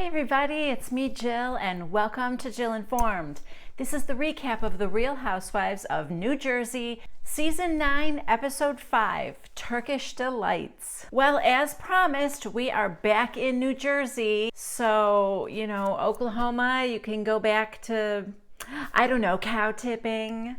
Hi everybody, it's me Jill and welcome to Jill Informed. This is the recap of The Real Housewives of New Jersey, Season 9, Episode 5, Turkish Delights. Well, as promised, we are back in New Jersey. So, Oklahoma, you can go back to, cow tipping.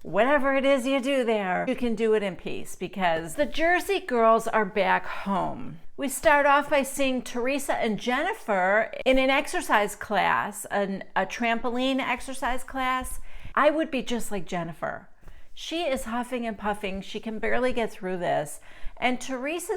Whatever it is you do there, you can do it in peace because the Jersey girls are back home. We start off by seeing Teresa and Jennifer in an exercise class, a trampoline exercise class. I would be just like Jennifer. She is huffing and puffing. She can barely get through this. And Teresa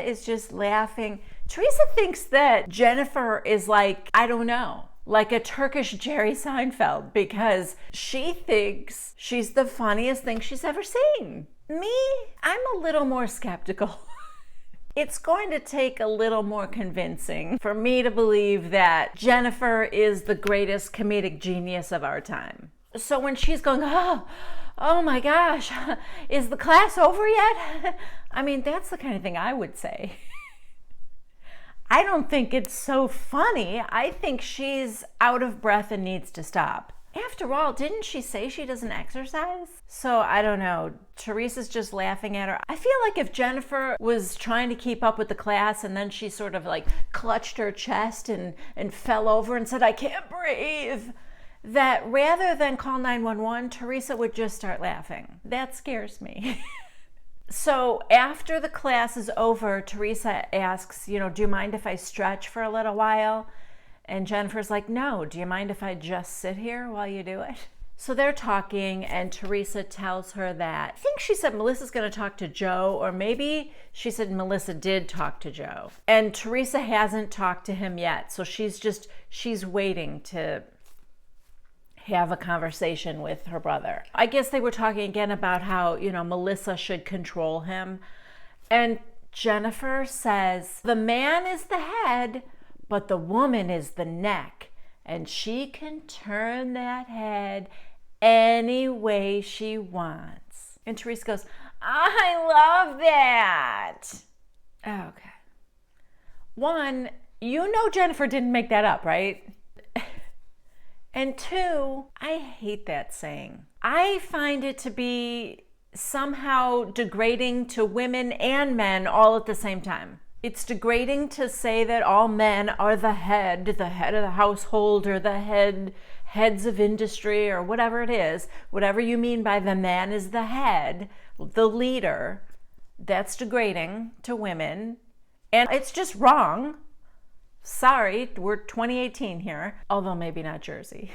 is just laughing. Teresa thinks that Jennifer is like a Turkish Jerry Seinfeld, because she thinks she's the funniest thing she's ever seen. Me, I'm a little more skeptical. It's going to take a little more convincing for me to believe that Jennifer is the greatest comedic genius of our time. So when she's going, oh my gosh, is the class over yet? I mean, that's the kind of thing I would say. I don't think it's so funny. I think she's out of breath and needs to stop. After all, didn't she say she doesn't exercise? So I don't know. Teresa's just laughing at her. I feel like if Jennifer was trying to keep up with the class and then she sort of like clutched her chest and fell over and said, I can't breathe, that rather than call 911, Teresa would just start laughing. That scares me. So after the class is over, Teresa asks, do you mind if I stretch for a little while? And Jennifer's like, no, do you mind if I just sit here while you do it? So they're talking and Teresa tells her that, I think she said Melissa's going to talk to Joe, or maybe she said Melissa did talk to Joe. And Teresa hasn't talked to him yet. So she's waiting to have a conversation with her brother. I guess they were talking again about how, Melissa should control him. And Jennifer says, the man is the head, but the woman is the neck. And she can turn that head any way she wants. And Teresa goes, I love that. Okay. One, Jennifer didn't make that up, right? And two, I hate that saying. I find it to be somehow degrading to women and men all at the same time. It's degrading to say that all men are the head of the household, or the heads of industry, or whatever it is. Whatever you mean by the man is the head, the leader, that's degrading to women. And it's just wrong. Sorry, we're 2018 here, although maybe not Jersey.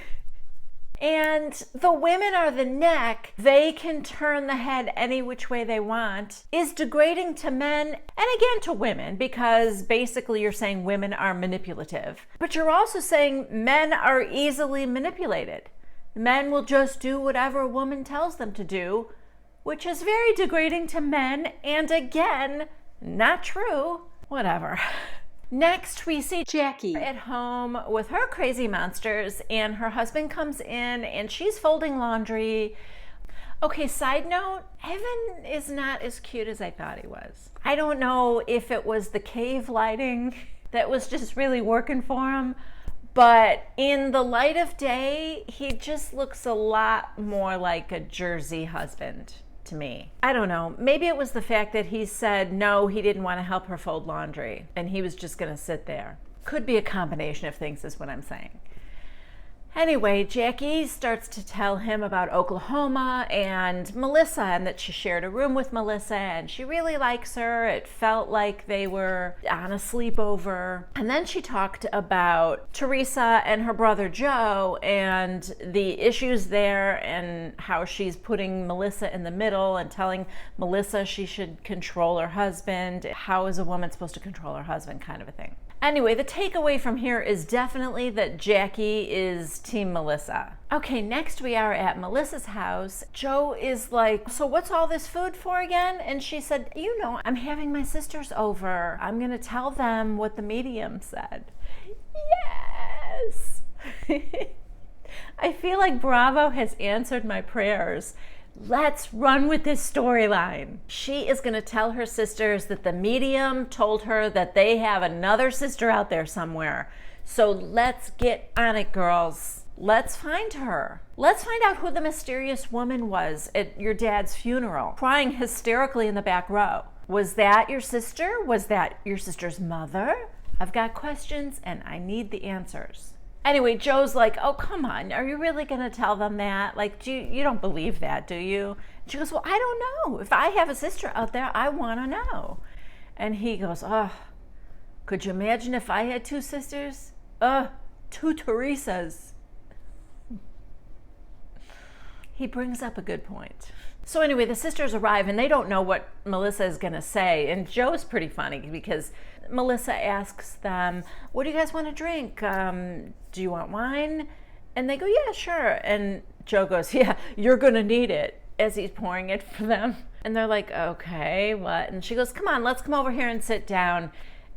And the women are the neck, they can turn the head any which way they want, is degrading to men and again to women, because basically you're saying women are manipulative. But you're also saying men are easily manipulated. Men will just do whatever a woman tells them to do, which is very degrading to men, and again, not true. Whatever. Next, we see Jackie at home with her crazy monsters, and her husband comes in and she's folding laundry. Okay, side note, Evan is not as cute as I thought he was. I don't know if it was the cave lighting that was just really working for him, but in the light of day, he just looks a lot more like a Jersey husband to me. I don't know. Maybe it was the fact that he said no, he didn't want to help her fold laundry and he was just going to sit there. Could be a combination of things is what I'm saying. Anyway, Jackie starts to tell him about Oklahoma and Melissa, and that she shared a room with Melissa and she really likes her. It felt like they were on a sleepover. And then she talked about Teresa and her brother Joe and the issues there, and how she's putting Melissa in the middle and telling Melissa she should control her husband. How is a woman supposed to control her husband, kind of a thing. Anyway, the takeaway from here is definitely that Jackie is Team Melissa. Okay, next we are at Melissa's house. Joe is like, so what's all this food for again? And she said, I'm having my sisters over. I'm going to tell them what the medium said. Yes! I feel like Bravo has answered my prayers. Let's run with this storyline. She is going to tell her sisters that the medium told her that they have another sister out there somewhere. So let's get on it, girls. Let's find her. Let's find out who the mysterious woman was at your dad's funeral, crying hysterically in the back row. Was that your sister? Was that your sister's mother? I've got questions and I need the answers. Anyway, Joe's like, oh, come on. Are you really going to tell them that? Like, you don't believe that, do you? And she goes, well, I don't know. If I have a sister out there, I want to know. And he goes, oh, could you imagine if I had two sisters? Two Teresas. He brings up a good point. So anyway, the sisters arrive and they don't know what Melissa is going to say. And Joe's pretty funny because Melissa asks them, what do you guys want to drink? Do you want wine? And they go, yeah, sure. And Joe goes, yeah, you're going to need it, as he's pouring it for them. And they're like, okay, what? And she goes, come on, let's come over here and sit down.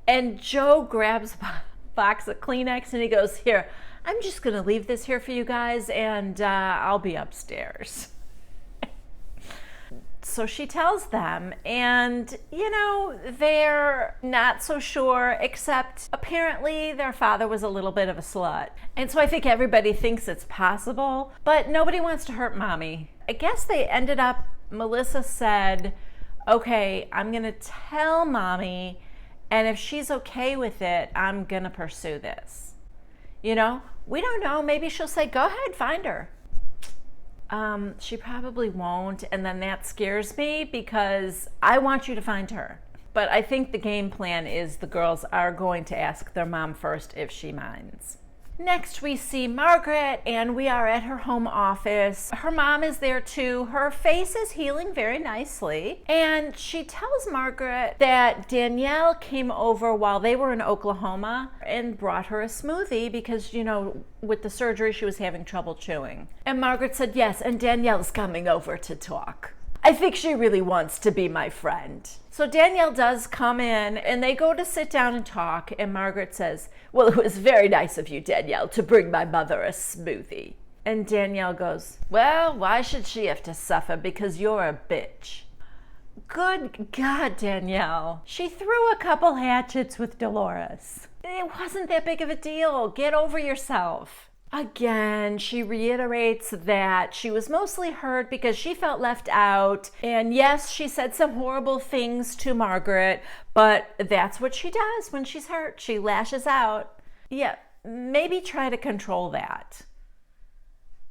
And Joe grabs a box of Kleenex and he goes, here, I'm just going to leave this here for you guys and I'll be upstairs. So she tells them, and, you know, they're not so sure, except apparently their father was a little bit of a slut. And so I think everybody thinks it's possible, but nobody wants to hurt mommy. I guess they ended up, Melissa said, okay, I'm going to tell mommy, and if she's okay with it, I'm going to pursue this. You know, we don't know. Maybe she'll say, go ahead, find her. She probably won't, and then that scares me because I want you to find her. But I think the game plan is the girls are going to ask their mom first if she minds. Next, we see Margaret, and we are at her home office. Her mom is there too. Her face is healing very nicely. And she tells Margaret that Danielle came over while they were in Oklahoma and brought her a smoothie because, you know, with the surgery, she was having trouble chewing. And Margaret said, yes, and Danielle's coming over to talk. I think she really wants to be my friend. So Danielle does come in and they go to sit down and talk. And Margaret says, well, it was very nice of you, Danielle, to bring my mother a smoothie. And Danielle goes, well, why should she have to suffer? Because you're a bitch. Good God, Danielle. She threw a couple hatchets with Dolores. It wasn't that big of a deal. Get over yourself. Again, she reiterates that she was mostly hurt because she felt left out. And yes, she said some horrible things to Margaret, but that's what she does when she's hurt. She lashes out. Yeah, maybe try to control that.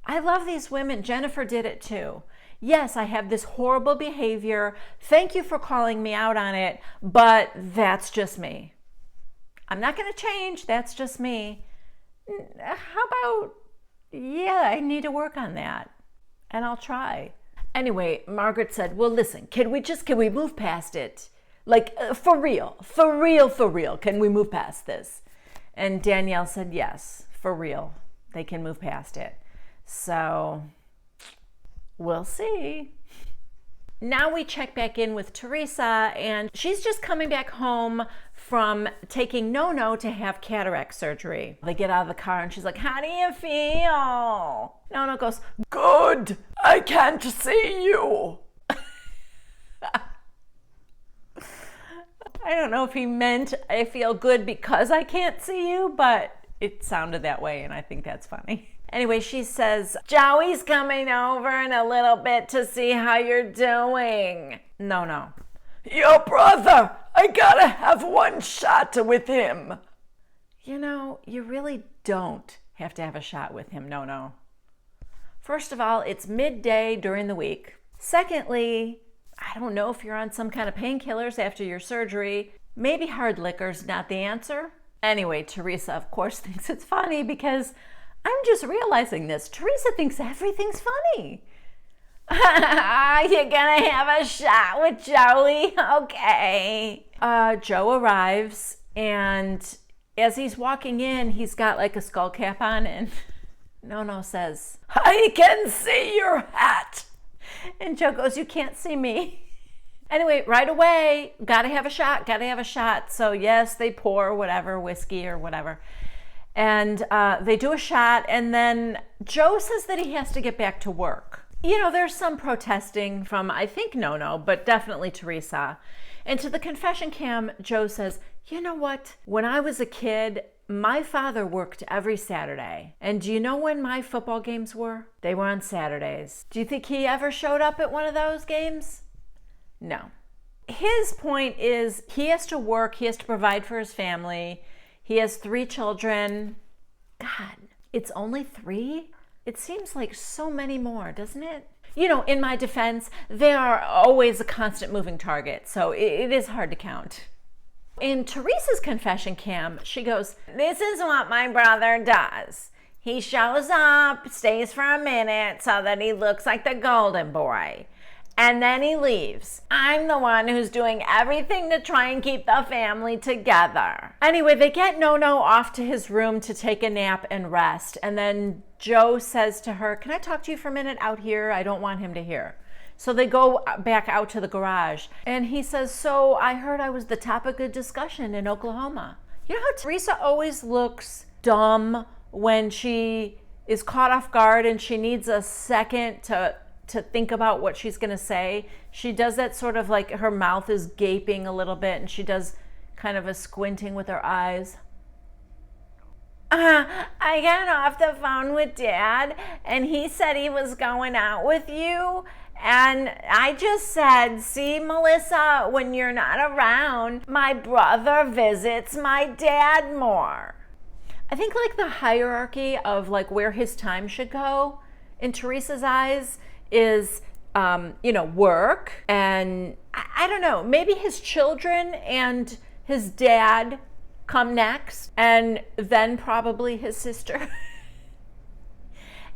I love these women. Jennifer did it too. Yes, I have this horrible behavior. Thank you for calling me out on it, but that's just me. I'm not going to change. That's just me. How about, yeah, I need to work on that and I'll try. Anyway, Margaret said, well, listen, can we move past it? Like, for real, can we move past this? And Danielle said, yes, for real, they can move past it. So we'll see. Now we check back in with Teresa, and she's just coming back home from taking No-No to have cataract surgery. They get out of the car and she's like, how do you feel? No-No goes, good, I can't see you. I don't know if he meant I feel good because I can't see you, but it sounded that way and I think that's funny. Anyway, she says, Joey's coming over in a little bit to see how you're doing. No. Your brother, I gotta have one shot with him. You know, you really don't have to have a shot with him, no. First of all, it's midday during the week. Secondly, I don't know if you're on some kind of painkillers after your surgery. Maybe hard liquor's not the answer. Anyway, Teresa, of course, thinks it's funny because I'm just realizing this. Teresa thinks everything's funny. You're gonna have a shot with Joey? Okay. Joe arrives, and as he's walking in, he's got like a skull cap on, and No says, I can see your hat. And Joe goes, you can't see me. Anyway, right away, gotta have a shot. So yes, they pour whatever, whiskey or whatever. And they do a shot, and then Joe says that he has to get back to work. There's some protesting from, I think, No, but definitely Teresa. And to the confession cam, Joe says, you know what? When I was a kid, my father worked every Saturday. And do you know when my football games were? They were on Saturdays. Do you think he ever showed up at one of those games? No. His point is he has to work, he has to provide for his family. He has 3 children. God, it's only 3? It seems like so many more, doesn't it? In my defense, they are always a constant moving target, so it is hard to count. In Teresa's confession cam, she goes, this is what my brother does. He shows up, stays for a minute so that he looks like the golden boy. And then he leaves. I'm the one who's doing everything to try and keep the family together. Anyway, they get No off to his room to take a nap and rest. And then Joe says to her, can I talk to you for a minute out here? I don't want him to hear. So they go back out to the garage. And he says, so I heard I was the topic of discussion in Oklahoma. You know how Teresa always looks dumb when she is caught off guard and she needs a second to think about what she's going to say? She does that sort of like her mouth is gaping a little bit and she does kind of a squinting with her eyes. I got off the phone with Dad and he said he was going out with you. And I just said, see, Melissa, when you're not around, my brother visits my dad more. I think like the hierarchy of like where his time should go in Teresa's eyes is, work. And I don't know, maybe his children and his dad come next. And then probably his sister.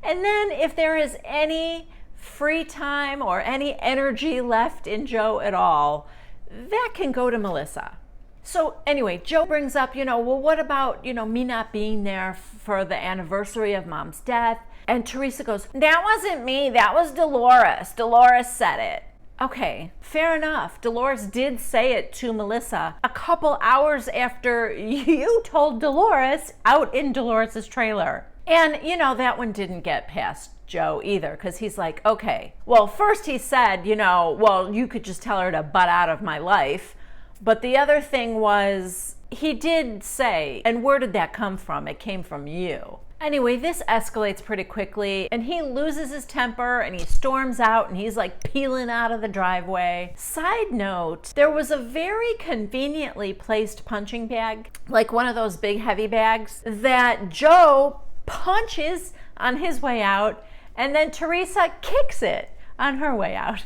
And then if there is any free time or any energy left in Joe at all, that can go to Melissa. So anyway, Joe brings up, well, what about, me not being there for the anniversary of Mom's death? And Teresa goes, that wasn't me, that was Dolores. Dolores said it. Okay, fair enough. Dolores did say it to Melissa a couple hours after you told Dolores out in Dolores's trailer. And, that one didn't get past Joe either, because he's like, okay, well, first he said, well, you could just tell her to butt out of my life. But the other thing was, he did say, and where did that come from? It came from you. Anyway, this escalates pretty quickly, and he loses his temper, and he storms out, and he's like peeling out of the driveway. Side note, there was a very conveniently placed punching bag, like one of those big heavy bags, that Joe punches on his way out, and then Teresa kicks it on her way out.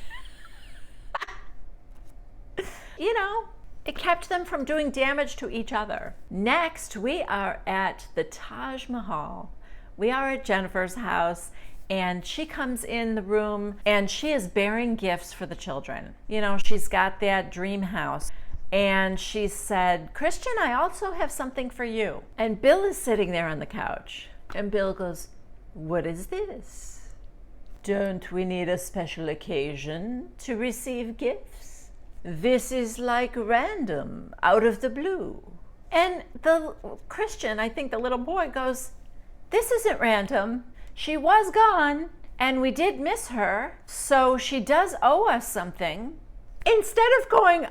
It kept them from doing damage to each other. Next, we are at the Taj Mahal. We are at Jennifer's house, and she comes in the room, and she is bearing gifts for the children. She's got that dream house. And she said, Christian, I also have something for you. And Bill is sitting there on the couch. And Bill goes, what is this? Don't we need a special occasion to receive gifts? This is like random, out of the blue. And the Christian, I think the little boy, goes, this isn't random. She was gone, and we did miss her, so she does owe us something. Instead of going,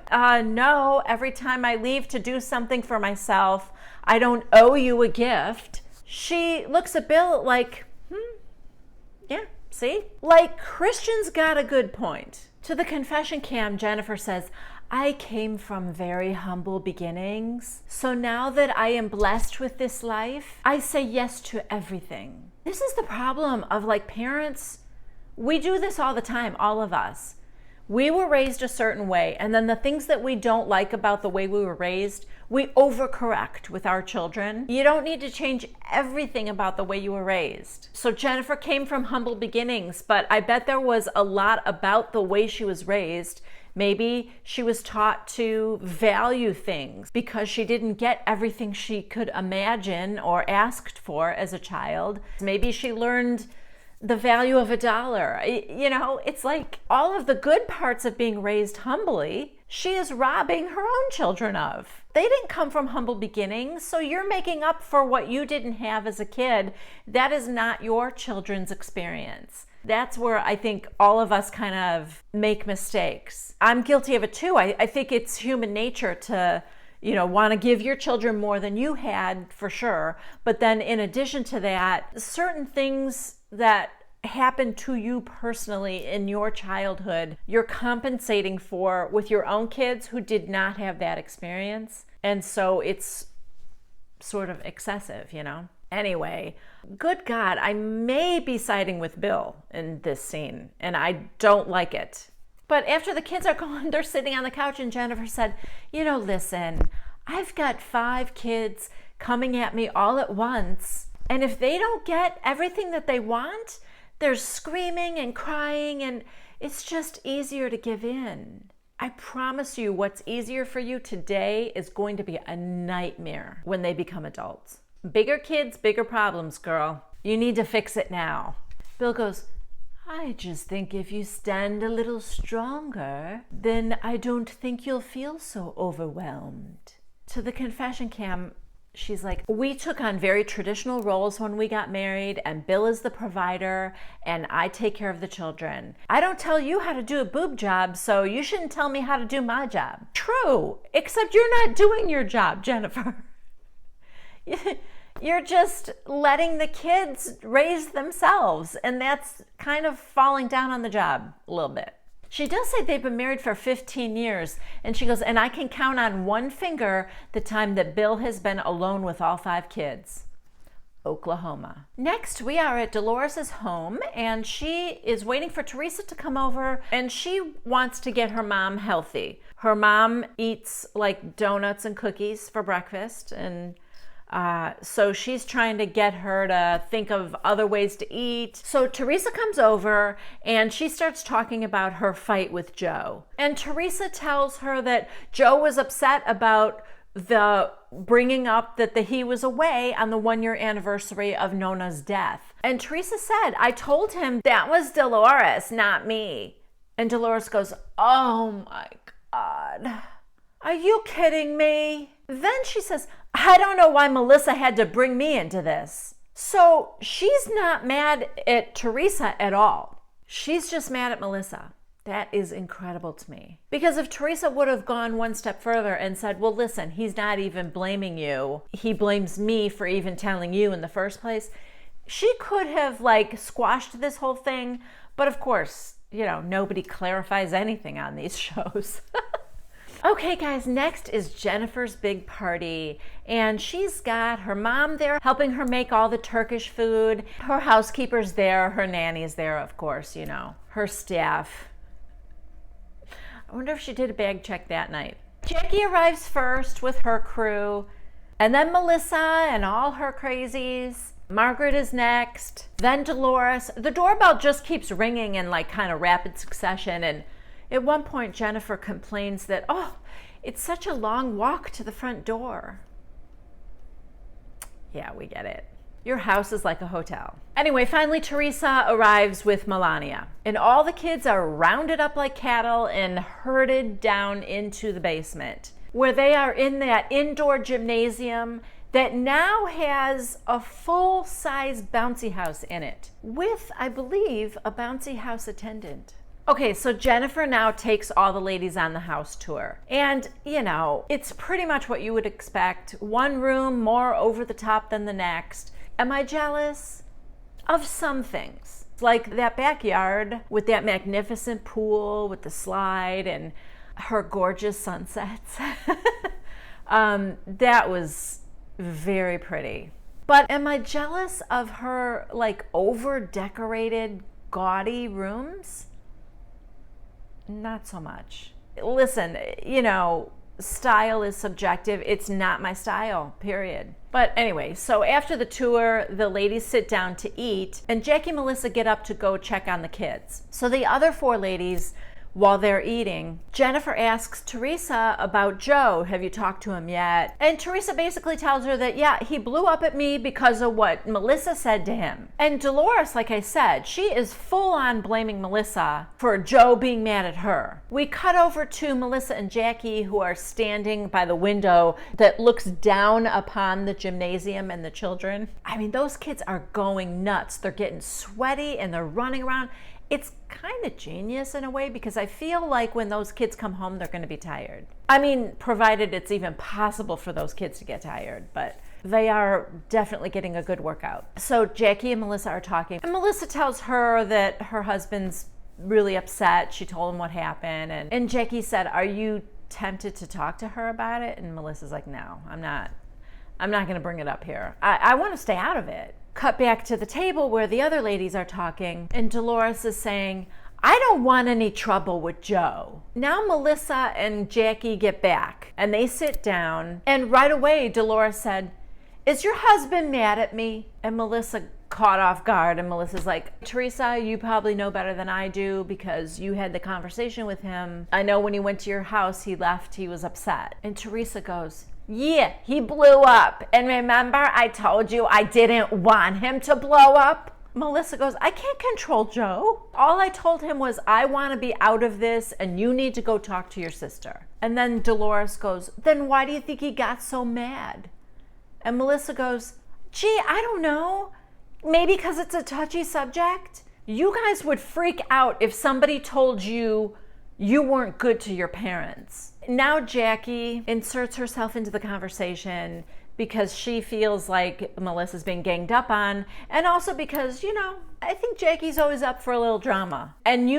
no, every time I leave to do something for myself, I don't owe you a gift, she looks at Bill like, yeah, see? Like, Christian's got a good point. To the confession cam, Jennifer says, I came from very humble beginnings. So now that I am blessed with this life, I say yes to everything. This is the problem of parents. We do this all the time, all of us. We were raised a certain way, and then the things that we don't like about the way we were raised, we overcorrect with our children. You don't need to change everything about the way you were raised. So Jennifer came from humble beginnings, but I bet there was a lot about the way she was raised. Maybe she was taught to value things because she didn't get everything she could imagine or asked for as a child. Maybe she learned the value of $1. It's like all of the good parts of being raised humbly, she is robbing her own children of. They didn't come from humble beginnings, so you're making up for what you didn't have as a kid. That is not your children's experience. That's where I think all of us kind of make mistakes. I'm guilty of it too. I think it's human nature to, want to give your children more than you had, for sure. But then in addition to that, certain things that happen to you personally in your childhood, you're compensating for with your own kids who did not have that experience. And so it's sort of excessive, Anyway, good God, I may be siding with Bill in this scene, and I don't like it. But after the kids are gone, they're sitting on the couch, and Jennifer said, listen, I've got 5 kids coming at me all at once, and if they don't get everything that they want, they're screaming and crying, and it's just easier to give in. I promise you, what's easier for you today is going to be a nightmare when they become adults. Bigger kids, bigger problems, girl. You need to fix it now. Bill goes, I just think if you stand a little stronger, then I don't think you'll feel so overwhelmed. To the confession cam, she's like, we took on very traditional roles when we got married, and Bill is the provider, and I take care of the children. I don't tell you how to do a boob job, so you shouldn't tell me how to do my job. True, except you're not doing your job, Jennifer. You're just letting the kids raise themselves, and that's kind of falling down on the job a little bit. She does say they've been married for 15 years, and she goes, and I can count on one finger the time that Bill has been alone with all 5 kids. Oklahoma. Next, we are at Dolores's home, and she is waiting for Teresa to come over, and she wants to get her mom healthy. Her mom eats like donuts and cookies for breakfast, and so she's trying to get her to think of other ways to eat. So Teresa comes over and she starts talking about her fight with Joe. And Teresa tells her that Joe was upset about the bringing up that he was away on the 1-year anniversary of Nona's death. And Teresa said, I told him that was Dolores, not me. And Dolores goes, oh my God, are you kidding me? Then she says, I don't know why Melissa had to bring me into this. So she's not mad at Teresa at all. She's just mad at Melissa. That is incredible to me. Because if Teresa would have gone one step further and said, well, listen, he's not even blaming you. He blames me for even telling you in the first place. She could have squashed this whole thing. But of course, nobody clarifies anything on these shows. Okay, guys, next is Jennifer's big party, and she's got her mom there helping her make all the Turkish food. Her housekeeper's there, her nanny's there, of course, her staff. I wonder if she did a bag check that night. Jackie arrives first with her crew, and then Melissa and all her crazies. Margaret is next, then Dolores. The doorbell just keeps ringing in kind of rapid succession, and at one point, Jennifer complains that, it's such a long walk to the front door. Yeah, we get it. Your house is like a hotel. Anyway, finally, Teresa arrives with Melania, and all the kids are rounded up like cattle and herded down into the basement, where they are in that indoor gymnasium that now has a full-size bouncy house in it, with, I believe, a bouncy house attendant. Okay, so Jennifer now takes all the ladies on the house tour. And, it's pretty much what you would expect. One room more over the top than the next. Am I jealous? Of some things. Like that backyard with that magnificent pool with the slide and her gorgeous sunsets. That was very pretty. But am I jealous of her, over-decorated, gaudy rooms? Not so much. Listen, style is subjective. It's not my style, period. But anyway, so after the tour, the ladies sit down to eat, and Jackie and Melissa get up to go check on the kids. So the other 4 ladies while they're eating, Jennifer asks Teresa about Joe. Have you talked to him yet? And Teresa basically tells her that, yeah, he blew up at me because of what Melissa said to him. And Dolores, like I said, she is full on blaming Melissa for Joe being mad at her. We cut over to Melissa and Jackie, who are standing by the window that looks down upon the gymnasium and the children. I mean, those kids are going nuts. They're getting sweaty and they're running around. It's kind of genius in a way, because I feel like when those kids come home, they're going to be tired. I mean, provided it's even possible for those kids to get tired, but they are definitely getting a good workout. So Jackie and Melissa are talking, and Melissa tells her that her husband's really upset. She told him what happened, and Jackie said, are you tempted to talk to her about it? And Melissa's like, no, I'm not going to bring it up here. I want to stay out of it. Cut back to the table where the other ladies are talking, and Dolores is saying, I don't want any trouble with Joe. Now Melissa and Jackie get back, and they sit down, and right away Dolores said, is your husband mad at me? And Melissa caught off guard, and Melissa's like, Teresa, you probably know better than I do because you had the conversation with him. I know when he went to your house, he left, he was upset. And Teresa goes, yeah, he blew up. And remember, I told you I didn't want him to blow up? Melissa goes, I can't control Joe. All I told him was, I want to be out of this and you need to go talk to your sister. And then Dolores goes, then why do you think he got so mad? And Melissa goes, gee, I don't know. Maybe because it's a touchy subject. You guys would freak out if somebody told you you weren't good to your parents. Now Jackie inserts herself into the conversation because she feels like Melissa's being ganged up on, and also because, I think Jackie's always up for a little drama. And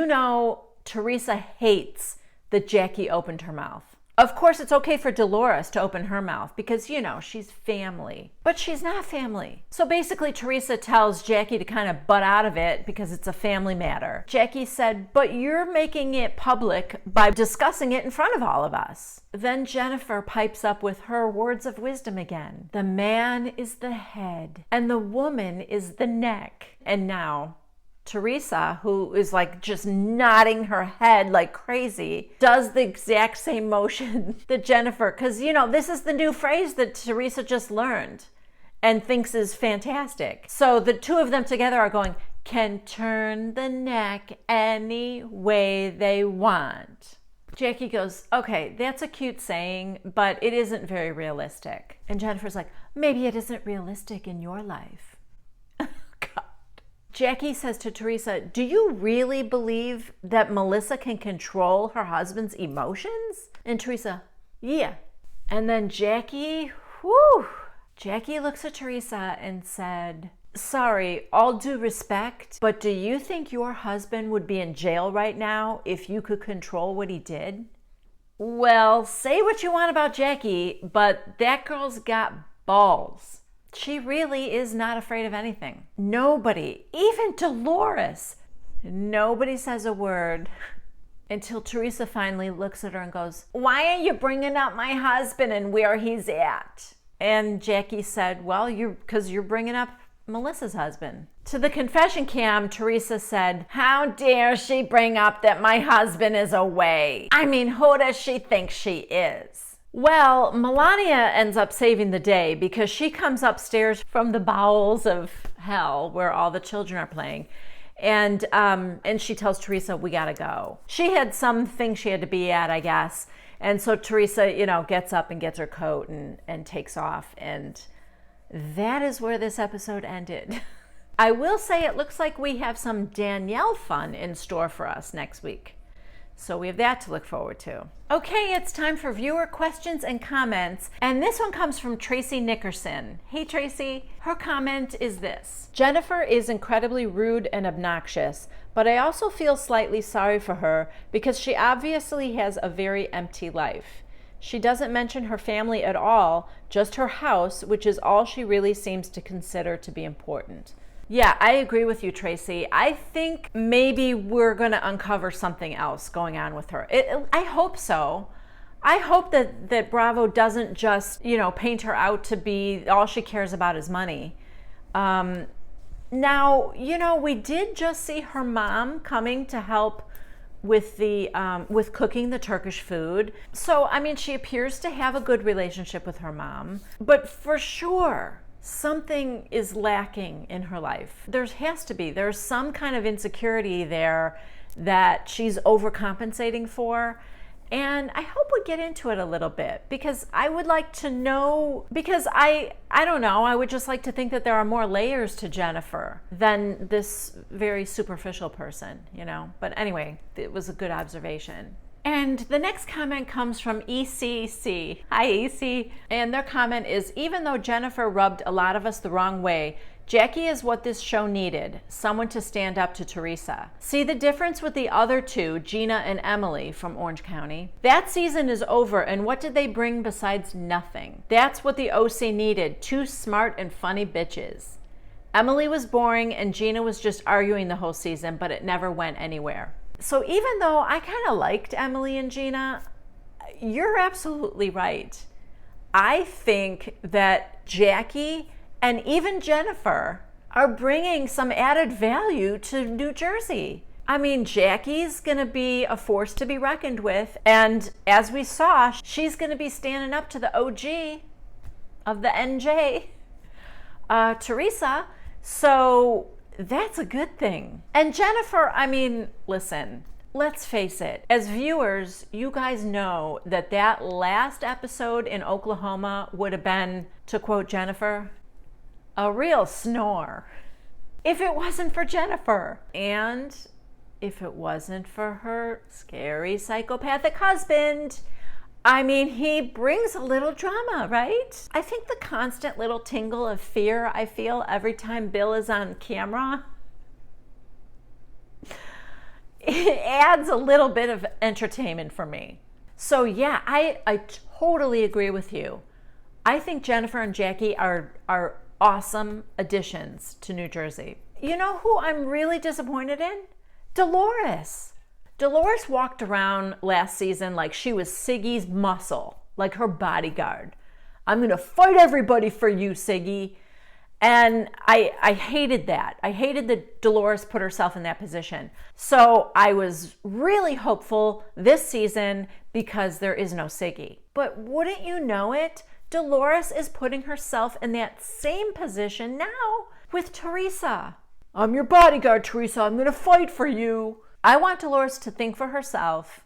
Teresa hates that Jackie opened her mouth. Of course, it's okay for Dolores to open her mouth because, she's family. But she's not family. So basically, Teresa tells Jackie to kind of butt out of it because it's a family matter. Jackie said, but you're making it public by discussing it in front of all of us. Then Jennifer pipes up with her words of wisdom again. The man is the head and the woman is the neck. And now Teresa, who is like just nodding her head like crazy, does the exact same motion that Jennifer, because this is the new phrase that Teresa just learned and thinks is fantastic. So the two of them together are going, can turn the neck any way they want. Jackie goes, okay, that's a cute saying, but it isn't very realistic. And Jennifer's like, maybe it isn't realistic in your life. God. Jackie says to Teresa, do you really believe that Melissa can control her husband's emotions? And Teresa, yeah. And then Jackie looks at Teresa and said, sorry, all due respect, but do you think your husband would be in jail right now if you could control what he did? Well, say what you want about Jackie, but that girl's got balls. She really is not afraid of anything. Nobody, even Dolores, nobody says a word until Teresa finally looks at her and goes, why are you bringing up my husband and where he's at? And Jackie said, well, because you're bringing up Melissa's husband. To the confession cam, Teresa said, how dare she bring up that my husband is away? I mean, who does she think she is? Well, Melania ends up saving the day because she comes upstairs from the bowels of hell where all the children are playing. And she tells Teresa, we gotta go. She had something she had to be at, I guess. And so Teresa, gets up and gets her coat and takes off. And that is where this episode ended. I will say it looks like we have some Danielle fun in store for us next week. So we have that to look forward to. Okay, it's time for viewer questions and comments. And this one comes from Tracy Nickerson. Hey, Tracy. Her comment is this. Jennifer is incredibly rude and obnoxious, but I also feel slightly sorry for her because she obviously has a very empty life. She doesn't mention her family at all, just her house, which is all she really seems to consider to be important. Yeah, I agree with you, Tracy. I think maybe we're going to uncover something else going on with her. I hope so. I hope that Bravo doesn't just, paint her out to be all she cares about is money. Now, we did just see her mom coming to help with the with cooking the Turkish food. So I mean, she appears to have a good relationship with her mom, but for sure something is lacking in her life. There has to be. There's some kind of insecurity there that she's overcompensating for. And I hope we get into it a little bit, because I would like to know, because I don't know, I would just like to think that there are more layers to Jennifer than this very superficial person, you know. But anyway, it was a good observation. And the next comment comes from ECC. Hi, EC. And their comment is, even though Jennifer rubbed a lot of us the wrong way, Jackie is what this show needed, someone to stand up to Teresa. See the difference with the other two, Gina and Emily from Orange County? That season is over, and what did they bring besides nothing? That's what the OC needed, two smart and funny bitches. Emily was boring, and Gina was just arguing the whole season, but it never went anywhere. So even though I kind of liked Emily and Gina, you're absolutely right. I think that Jackie and even Jennifer are bringing some added value to New Jersey. I mean, Jackie's gonna be a force to be reckoned with, and as we saw, she's gonna be standing up to the OG of the NJ, Teresa, so that's a good thing. And Jennifer, I mean, listen, let's face it, as viewers, you guys know that that last episode in Oklahoma would have been, to quote Jennifer, a real snore if it wasn't for Jennifer, and if it wasn't for her scary psychopathic husband. I mean, he brings a little drama, right? I think the constant little tingle of fear I feel every time Bill is on camera, it adds a little bit of entertainment for me. So yeah, I totally agree with you. I think Jennifer and Jackie are awesome additions to New Jersey. You know who I'm really disappointed in? Dolores. Dolores walked around last season like she was Siggy's muscle, like her bodyguard. I'm gonna fight everybody for you, Siggy. And I hated that. I hated that Dolores put herself in that position. So I was really hopeful this season because there is no Siggy. But wouldn't you know it, Dolores is putting herself in that same position now with Teresa. I'm your bodyguard, Teresa. I'm going to fight for you. I want Dolores to think for herself.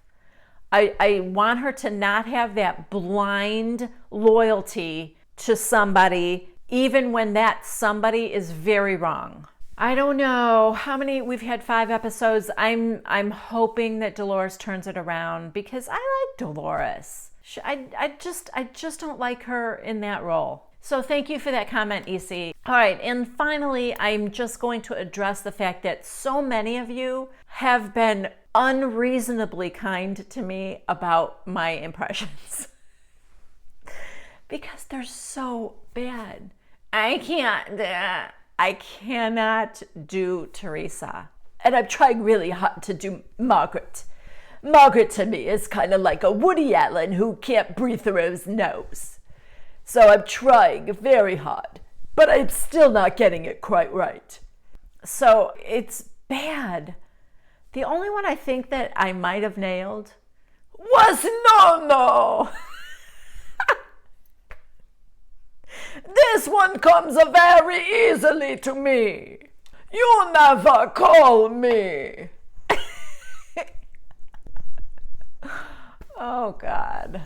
I want her to not have that blind loyalty to somebody, even when that somebody is very wrong. I don't know how many, we've had 5 episodes. I'm hoping that Dolores turns it around, because I like Dolores. I just don't like her in that role. So thank you for that comment, EC. All right, and finally, I'm just going to address the fact that so many of you have been unreasonably kind to me about my impressions. Because they're so bad. I cannot do Teresa. And I'm trying really hard to do Margaret. Margaret to me is kind of like a Woody Allen who can't breathe through his nose. So I'm trying very hard, but I'm still not getting it quite right. So it's bad. The only one I think that I might have nailed was No. This one comes very easily to me. You never call me. Oh God.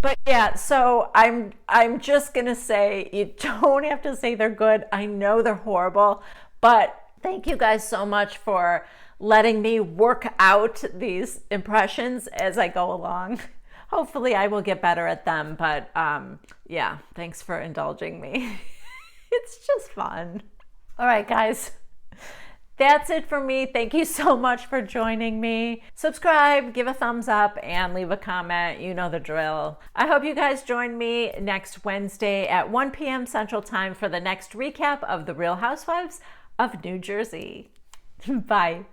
But yeah, so I'm just gonna say, you don't have to say they're good. I know they're horrible, but thank you guys so much for letting me work out these impressions as I go along. Hopefully I will get better at them, but yeah, thanks for indulging me. It's just fun. All right, guys. That's it for me. Thank you so much for joining me. Subscribe, give a thumbs up, and leave a comment. You know the drill. I hope you guys join me next Wednesday at 1 p.m. Central Time for the next recap of The Real Housewives of New Jersey. Bye.